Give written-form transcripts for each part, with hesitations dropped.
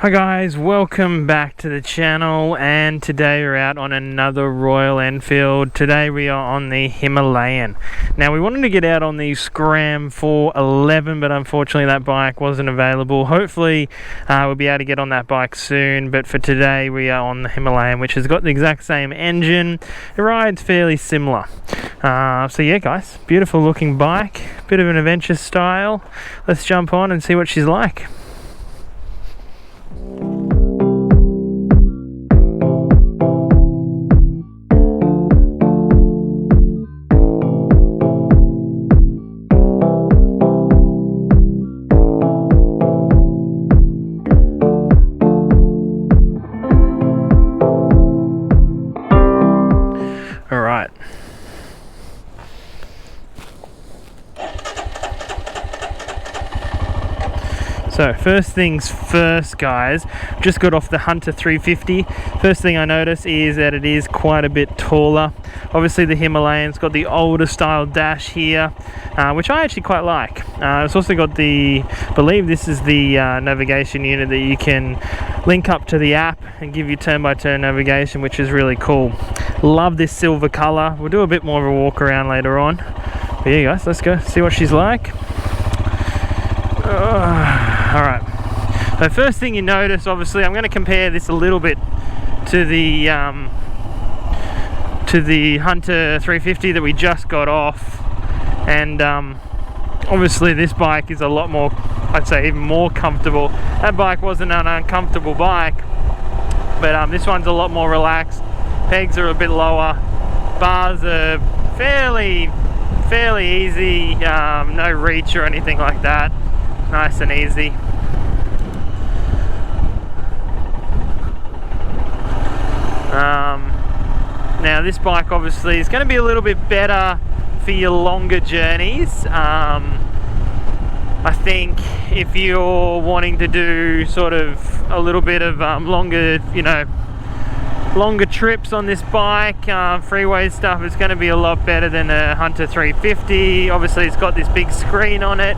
Hi guys, welcome back to the channel, and today we're out on another Royal Enfield. Today we are on the Himalayan. Now we wanted to get out on the Scram 411, but unfortunately that bike wasn't available. Hopefully we'll be able to get on that bike soon, but for today we are on the Himalayan, which has got the exact same engine. It rides fairly similar. So yeah guys, beautiful looking bike, bit of an adventure style. Let's jump on and see what she's like. Alright. So first things first guys, just got off the Hunter 350. First thing I notice is that it is quite a bit taller. Obviously the Himalayan's got the older style dash here, which I actually quite like. It's also got I believe this is the navigation unit that you can link up to the app and give you turn-by-turn navigation, which is really cool. Love this silver color. We'll do a bit more of a walk around later on. But yeah guys, let's go see what she's like. Alright, so first thing you notice, obviously I'm going to compare this a little bit to the Hunter 350 that we just got off, and obviously this bike is a lot more, I'd say even more comfortable. That bike wasn't an uncomfortable bike, but this one's a lot more relaxed. Pegs are a bit lower, bars are fairly easy, no reach or anything like that. Nice and easy. Now this bike obviously is going to be a little bit better for your longer journeys. I think if you're wanting to do sort of a little bit of longer trips on this bike, freeway stuff, is going to be a lot better than a Hunter 350. Obviously it's got this big screen on it,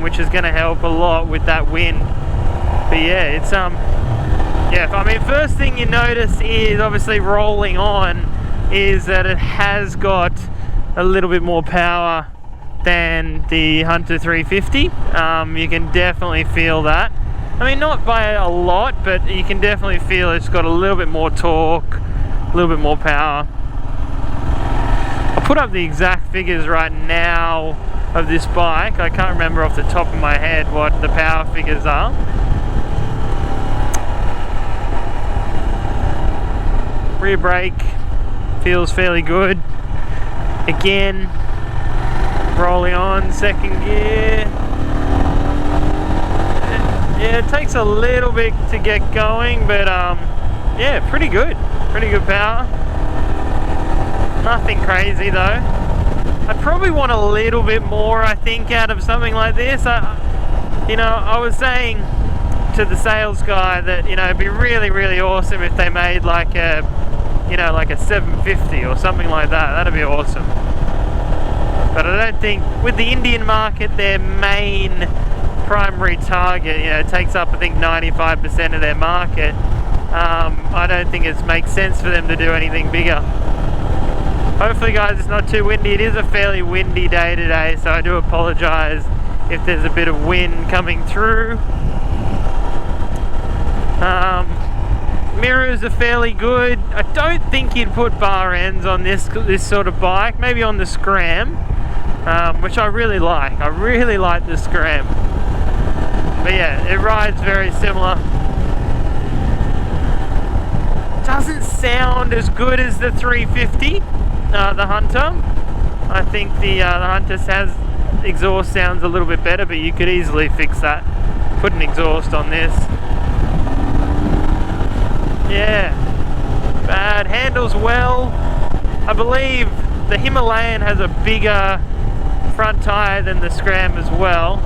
which is going to help a lot with that wind. But yeah, it's I mean, first thing you notice is obviously rolling on is that it has got a little bit more power than the Hunter 350. You can definitely feel that. I mean, not by a lot, but you can definitely feel it's got a little bit more torque, a little bit more power. I'll put up the exact figures right now of this bike. I can't remember off the top of my head what the power figures are. Rear brake feels fairly good. Again, rolling on, second gear. Yeah, it takes a little bit to get going, but yeah, pretty good power. Nothing crazy though. I probably want a little bit more, I think, out of something like this. I was saying to the sales guy that, it'd be really awesome if they made like a 750 or something like that. That'd be awesome. But I don't think, with the Indian market, their main primary target, takes up I think 95% of their market. I don't think it makes sense for them to do anything bigger. Hopefully guys it's not too windy. It is a fairly windy day today, so I do apologize if there's a bit of wind coming through. Mirrors are fairly good. I don't think you'd put bar ends on this sort of bike, maybe on the Scram, which I really like. I really like the Scram. But yeah, it rides very similar. Doesn't sound as good as the 350, the Hunter. I think the Hunter exhaust sounds a little bit better, but you could easily fix that. Put an exhaust on this. Yeah, bad. Handles well. I believe the Himalayan has a bigger front tyre than the Scram as well.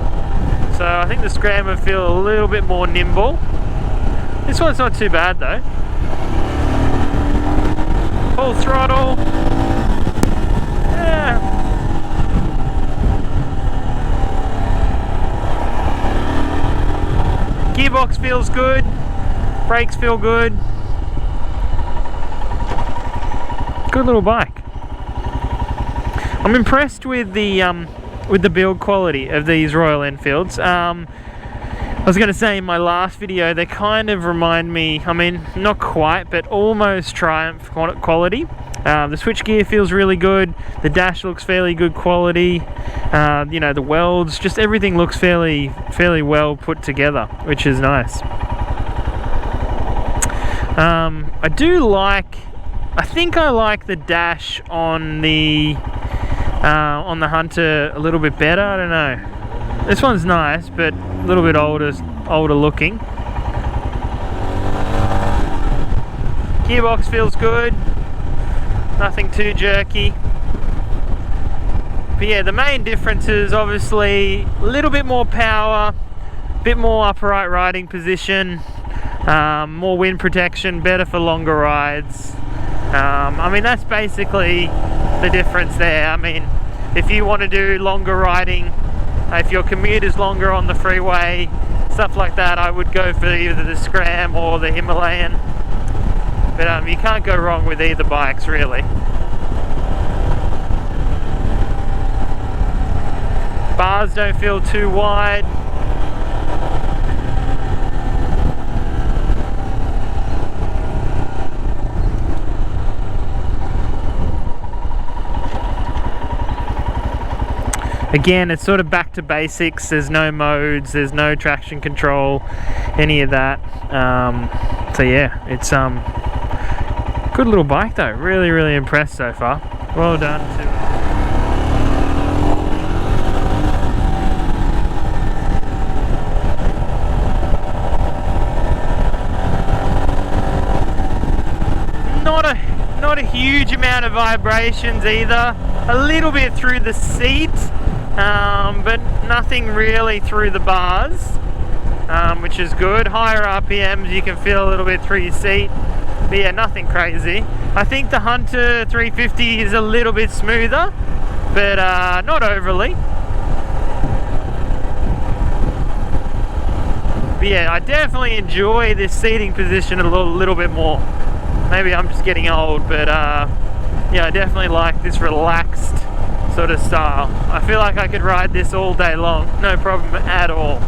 So I think the Scram will feel a little bit more nimble. This one's not too bad though. Full throttle. Yeah. Gearbox feels good, brakes feel good. Good little bike. I'm impressed with the build quality of these Royal Enfields. I was going to say in my last video, they kind of remind me, I mean, not quite, but almost Triumph quality. The switchgear feels really good. The dash looks fairly good quality. You know, the welds, just everything looks fairly well put together, which is nice. I think I like the dash on the Hunter a little bit better. I don't know. This one's nice, but a little bit older looking. Gearbox feels good. Nothing too jerky. But yeah, the main difference is obviously a little bit more power, a bit more upright riding position, more wind protection, better for longer rides. I mean, that's basically the difference there. I mean, if you want to do longer riding, if your commute is longer on the freeway, stuff like that, I would go for either the Scram or the Himalayan. But you can't go wrong with either bikes, really. Bars don't feel too wide. Again, it's sort of back to basics. There's no modes, there's no traction control, any of that. So yeah, it's good little bike though. Really impressed so far. Well done to not a huge amount of vibrations either. A little bit through the seat, but nothing really through the bars, which is good. Higher RPMs, you can feel a little bit through your seat, but yeah, nothing crazy. I think the Hunter 350 is a little bit smoother, but not overly. But yeah, I definitely enjoy this seating position a little bit more. Maybe I'm just getting old, but yeah, I definitely like this relaxed sort of style. I feel like I could ride this all day long, no problem at all.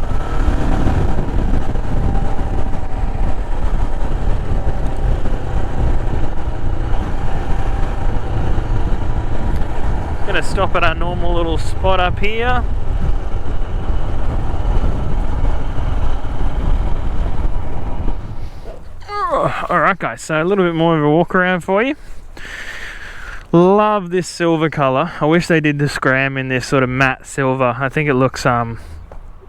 Gonna stop at our normal little spot up here. Alright guys, so a little bit more of a walk around for you. Love this silver colour. I wish they did the Scram in this sort of matte silver. I think it looks yeah,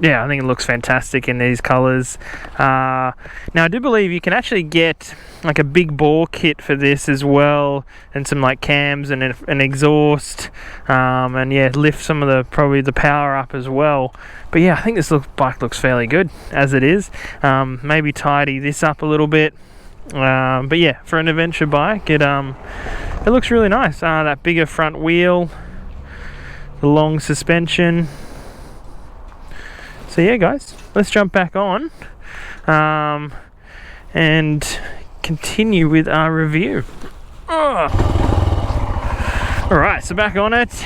I think it looks fantastic in these colours. Now I do believe you can actually get like a big bore kit for this as well, and some like cams and an exhaust, and yeah, lift some of the probably the power up as well. But yeah, I think this bike looks fairly good as it is. Maybe tidy this up a little bit. But yeah, for an adventure bike, it looks really nice. That bigger front wheel, the long suspension. So yeah guys, let's jump back on and continue with our review. Alright, so back on it.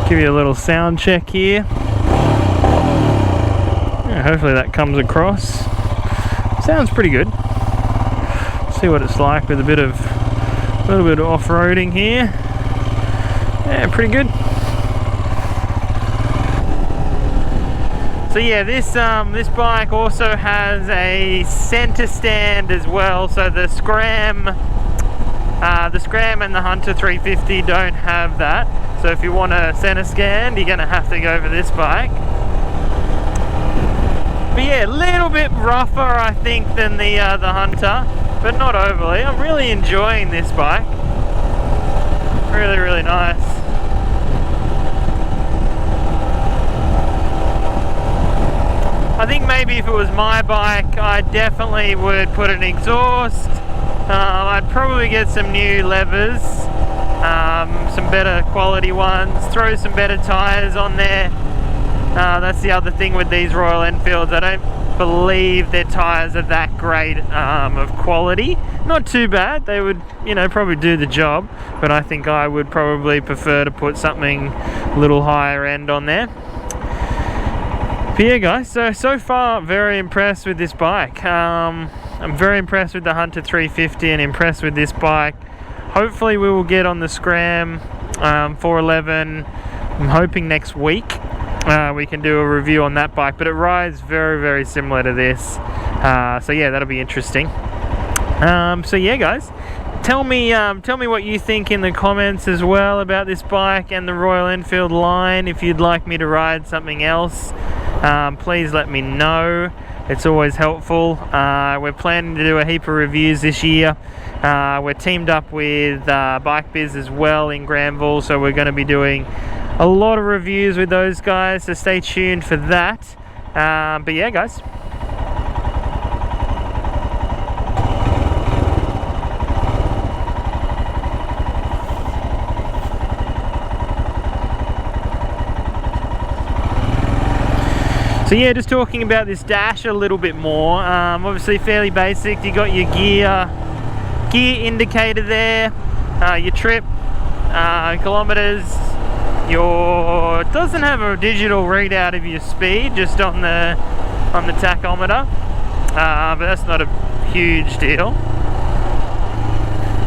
Give you a little sound check here. Yeah, hopefully that comes across. Sounds pretty good. See what it's like with a little bit of off-roading here. Yeah, pretty good. So yeah, this bike also has a center stand as well. So the Scram and the Hunter 350 don't have that. So if you want a center stand, you're gonna have to go for this bike. But yeah, a little bit rougher, I think, than the Hunter, but not overly. I'm really enjoying this bike. Really nice. I think maybe if it was my bike, I definitely would put an exhaust. I'd probably get some new levers, some better quality ones, throw some better tyres on there. That's the other thing with these Royal Enfields. I don't believe their tires are that great of quality. Not too bad. They would, you know, probably do the job, but I think I would probably prefer to put something a little higher end on there. But yeah guys, so far very impressed with this bike. I'm very impressed with the Hunter 350 and impressed with this bike. Hopefully we will get on the Scram 411. I'm hoping next week we can do a review on that bike, but it rides very similar to this. So yeah, that'll be interesting. So yeah guys, tell me what you think in the comments as well about this bike and the Royal Enfield line. If you'd like me to ride something else, please let me know. It's always helpful. We're planning to do a heap of reviews this year. We're teamed up with Bike Biz as well in Granville, so we're going to be doing a lot of reviews with those guys, so stay tuned for that. But yeah guys, so yeah, just talking about this dash a little bit more. Obviously fairly basic. You got your gear indicator there, your trip, kilometers. It doesn't have a digital readout of your speed, just on the tachometer, but that's not a huge deal.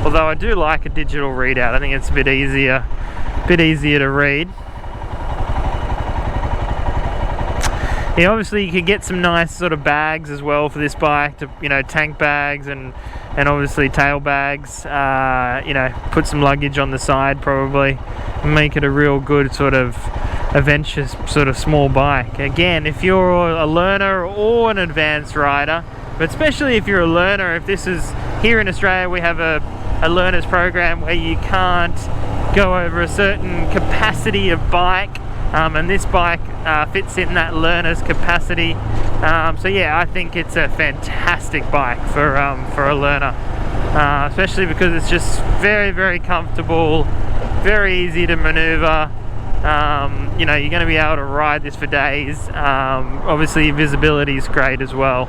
Although I do like a digital readout. I think it's a bit easier to read. Yeah, obviously you could get some nice sort of bags as well for this bike, to, you know, tank bags and obviously tail bags. You know, put some luggage on the side probably, make it a real good sort of adventure sort of small bike. Again, if you're a learner or an advanced rider, but especially if you're a learner, if this is here in Australia, we have a learners program where you can't go over a certain capacity of bike. And this bike fits in that learner's capacity. So yeah, I think it's a fantastic bike for a learner, especially because it's just very comfortable, very easy to maneuver. You know, you're going to be able to ride this for days. Obviously visibility is great as well.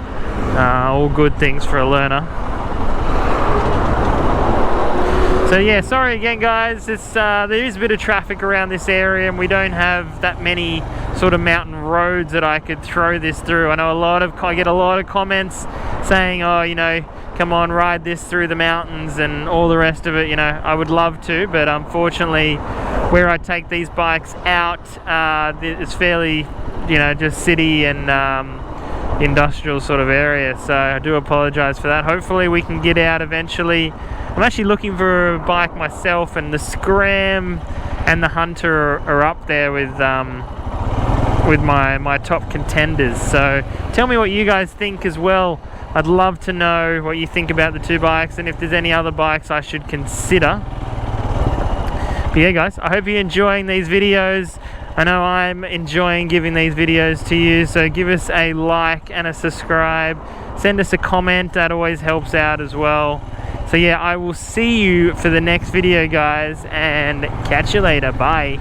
All good things for a learner. So yeah, sorry again guys, there is a bit of traffic around this area and we don't have that many sort of mountain roads that I could throw this through. I know I get a lot of comments saying, oh, you know, come on, ride this through the mountains and all the rest of it. You know, I would love to, but unfortunately where I take these bikes out, it's fairly, you know, just city and industrial sort of area, so I do apologize for that. Hopefully we can get out eventually. I'm actually looking for a bike myself, and the Scram and the Hunter are up there with my top contenders. So tell me what you guys think as well. I'd love to know what you think about the two bikes and if there's any other bikes I should consider. But yeah guys, I hope you're enjoying these videos. I know I'm enjoying giving these videos to you, so give us a like and a subscribe. Send us a comment, that always helps out as well. So yeah, I will see you for the next video guys, and catch you later. Bye.